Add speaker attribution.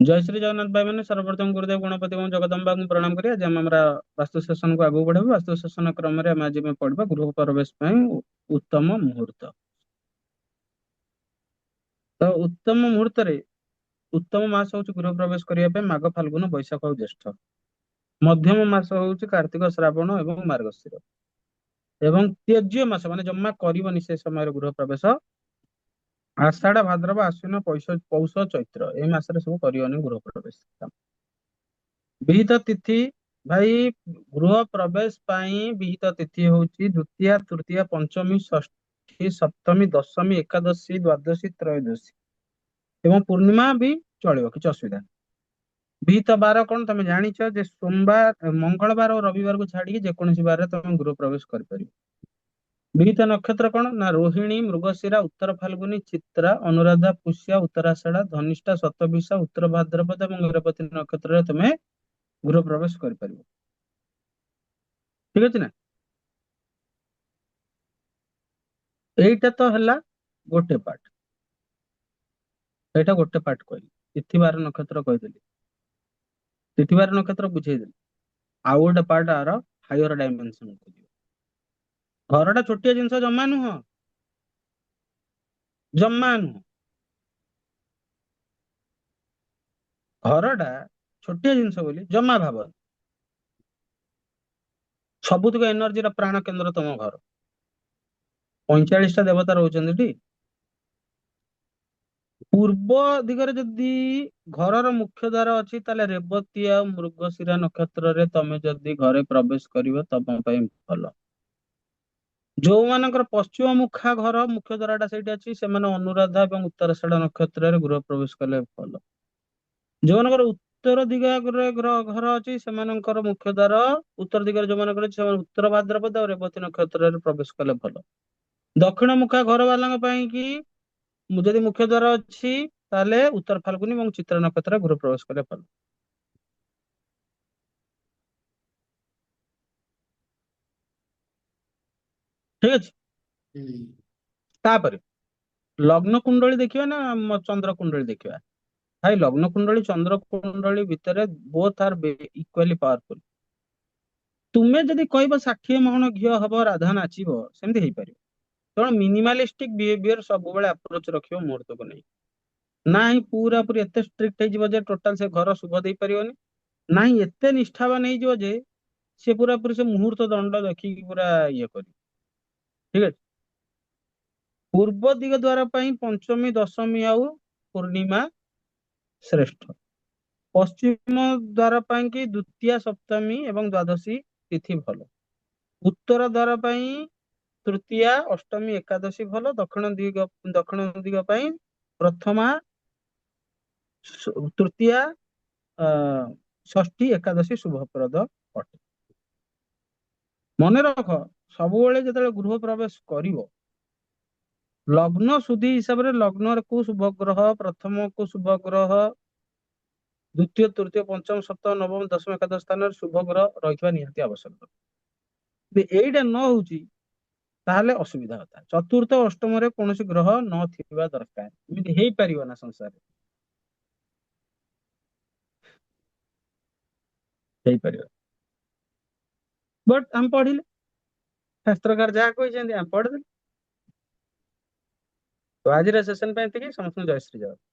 Speaker 1: जय श्री जगन्नाथ भाई मैंने सर्वप्रथम गुरुदेव गणपति एवं जगदम्बा को प्रणाम करिए। आज हम वास्तु सेशन को आगू बढ़ाबू। वास्तु सेशन क्रम रे हम आज पढ़ा गृह प्रवेश ପାଇଁ उत्तम मुहूर्त। तो उत्तम मुहूर्त रे उत्तम मास हूँ गृह प्रवेश करने माघ फाल्गुन बैशाख और ज्येष्ठ। मध्यम मास हूँ कार्तिक श्रावण एवं मार्गशीर। एवं त्यज्य मास माने जम्मा करबनी से समय गृह प्रवेश आषाढ़ भाद्रव आश्विन पौष चैत्र ए मासरे सब करबनी गृह प्रवेश। विहित तिथि भाई गृह प्रवेश ପାଇଁ विहित तिथि होची द्वितीया तृतीया पंचमी षष्ठी सप्तमी दशमी एकादशी द्वादशी त्रयोदशी एवं पूर्णिमा भी चलिବ କିଛି ଅସୁବିଧା ନାହିଁ। विहित ବାର କଣ ତମେ ଜାଣିଛ ଯେ ସୋମବାର ମଙ୍ଗଳବାର ଓ ରବିବାର କୁ ଛାଡିକି ଯେକୌଣସି ବାରରେ ତମେ ଗୃହ ପ୍ରବେଶ କରିପାରିବ। विहित नक्षत्र कौन ना रोहिणी मृगशिरा उत्तर फाल्गुनी चित्रा अनुराधा पुष्या उत्तराषाढ़ धनिष्ठा शतभिषा उत्तर भाद्रपद और रेवती नक्षत्र तुम्हें गृह प्रवेश कर। ठीक अच्छे ना। এইটা ତ ହେଲା ଗୋଟେ ପାର୍ଟ। ଏଇଟା ଗୋଟେ ପାର୍ଟ କହିଲି। ତିଥିବାର ନକ୍ଷତ୍ର କହିଦେଲି। ତିଥିବାର ନକ୍ଷତ୍ର ବୁଝେଇଦେଲି। ଆଉ ଗୋଟେ ପାର୍ଟ ଆର ହାୟର ଡାଇମେନସନ କୁ ଯିବ। ଘରଟା ଛୋଟିଆ ଜିନିଷ ଜମା ନୁହଁ। ଜମା ନୁହଁ। ଘରଟା ଛୋଟିଆ ଜିନିଷ ବୋଲି ଜମା ଭାବନି। ସବୁତକ ଏନର୍ଜିର ପ୍ରାଣ କେନ୍ଦ୍ର ତମ ଘର। 45ଟା ଦେବତା ରହୁଛନ୍ତି ଟି। ପୂର୍ବ ଦିଗରେ ଯଦି ଘରର ମୁଖ୍ୟ ଦ୍ୱାର ଅଛି ତାହେଲେ ରେବତୀ ଆଉ ମୃଗଶିରା ନକ୍ଷତ୍ରରେ ତମେ ଯଦି ଘରେ ପ୍ରବେଶ କରିବ ତମ ପାଇଁ ଭଲ। ଯୋଉମାନଙ୍କର ପଶ୍ଚିମ ମୁଖା ଘର ମୁଖ୍ୟ ଦ୍ୱାରଟା ସେଇଠି ଅଛି ସେମାନେ ଅନୁରାଧା ଏବଂ ଉତ୍ତରାଷାଢ଼ ନକ୍ଷତ୍ରରେ ଗୃହ ପ୍ରବେଶ କଲେ ଭଲ। ଯୋଉମାନଙ୍କର ଉତ୍ତର ଦିଗରେ ଘର ଅଛି ସେମାନଙ୍କର ମୁଖ୍ୟ ଦ୍ୱାର ଉତ୍ତର ଦିଗରେ ଯୋଉମାନଙ୍କର ଅଛି ସେମାନେ ଉତ୍ତର ଭାଦ୍ରପଦ ଆଉ ରେବତୀ ନକ୍ଷତ୍ରରେ ପ୍ରବେଶ କଲେ ଭଲ। ଦକ୍ଷିଣ ମୁଖା ଘର ବାଲାଙ୍କ ପାଇଁ କି ଯଦି ମୁଖ୍ୟ ଦ୍ୱାର ଅଛି ତାହେଲେ ଉତ୍ତର ଫାଲ୍ଗୁନି ଏବଂ ଚିତ୍ରା ନକ୍ଷତ୍ରରେ ଗୃହ ପ୍ରବେଶ କଲେ ଭଲ। ଠିକ ଅଛି। ତାପରେ ଲଗ୍ନ କୁଣ୍ଡଳୀ ଦେଖିବା ନା ଚନ୍ଦ୍ର କୁଣ୍ଡଳୀ ଦେଖିବା। ଭାଇ ଲଗ୍ନ କୁଣ୍ଡଳୀ ଚନ୍ଦ୍ର କୁଣ୍ଡଳୀ ଭିତରେ ବୋଥ ଆର୍ ଇକ୍ୱାଲି ପାୱାରଫୁଲ। ତୁମେ ଯଦି କହିବ 60 ମହଣ ଘିଅ ହବ ରାଧା ନାଚିବ ସେମିତି ହେଇପାରିବ। ତେଣୁ ମିନିମାଲିଷ୍ଟିକ ବିହେଭିୟର ସବୁବେଳେ ଆପ୍ରୋଚ ରଖିବ ମୁହୂର୍ତ୍ତକୁ ନେଇ। ନାହିଁ ପୁରା ପୁରି ଏତେ ଷ୍ଟ୍ରିକ୍ଟ ହେଇଯିବ ଯେ ଟୋଟାଲ ସେ ଘର ଶୁଭ ଦେଇପାରିବନି। ନାହିଁ ଏତେ ନିଷ୍ଠାବାନ ହେଇଯିବ ଯେ ସେ ପୁରା ପୁରି ସେ ମୁହୂର୍ତ୍ତ ଦଣ୍ଡ ଦେଖିକି ପୁରା ଇଏ କରିବ। ଠିକ ଅଛି। ପୂର୍ବ ଦିଗ ଦ୍ୱାର ପାଇଁ ପଞ୍ଚମୀ ଦଶମୀ ଆଉ ପୂର୍ଣ୍ଣିମା ଶ୍ରେଷ୍ଠ। ପଶ୍ଚିମ ଦ୍ୱାର ପାଇଁ କି ଦ୍ଵିତୀୟା ସପ୍ତମୀ ଏବଂ ଦ୍ୱାଦଶୀ ତିଥି ଭଲ। ଉତ୍ତର ଦ୍ୱାର ପାଇଁ ତୃତୀୟା ଅଷ୍ଟମୀ ଏକାଦଶୀ ଭଲ। ଦକ୍ଷିଣ ଦିଗ ପାଇଁ ପ୍ରଥମା ତୃତୀୟା ଷଷ୍ଠୀ ଏକାଦଶୀ ଶୁଭପ୍ରଦ ଅଟେ। ମନେ ରଖ ସବୁବେଳେ ଯେତେବେଳେ ଗୃହ ପ୍ରବେଶ କରିବ ଲଗ୍ନ ସୁଧି ହିସାବରେ ଲଗ୍ନରେ କୋଉ ଶୁଭ ଗ୍ରହ ପ୍ରଥମ କୋଉ ଶୁଭ ଗ୍ରହ ଦ୍ଵିତୀୟ ତୃତୀୟ ପଞ୍ଚମ ସପ୍ତମ ନବମ ଦଶମ ଏକାଦଶ ସ୍ଥାନରେ ଶୁଭ ଗ୍ରହ ରହିଥିବା ନିହାତି ଆବଶ୍ୟକ। ଯଦି ଏଇଟା ନ ହଉଛି ତାହେଲେ ଅସୁବିଧା କଥା। ଚତୁର୍ଥ ଅଷ୍ଟମରେ କୌଣସି ଗ୍ରହ ନଥିବା ଦରକାର। ଏମିତି ହେଇପାରିବ ନା ସଂସାରରେ। ହେଇପାରିବ। ବଟ୍ ଆମେ ପଢିଲେ ଶାସ୍ତ୍ରକାର ଯାହା କହିଛନ୍ତି ଆମେ ପଢିଦେଲେ। ତ ଆଜିର ସେସନ ପାଇଁ ଏତିକି। ସମସ୍ତଙ୍କୁ ଜୟ ଶ୍ରୀ ଜଗନ୍ନାଥ।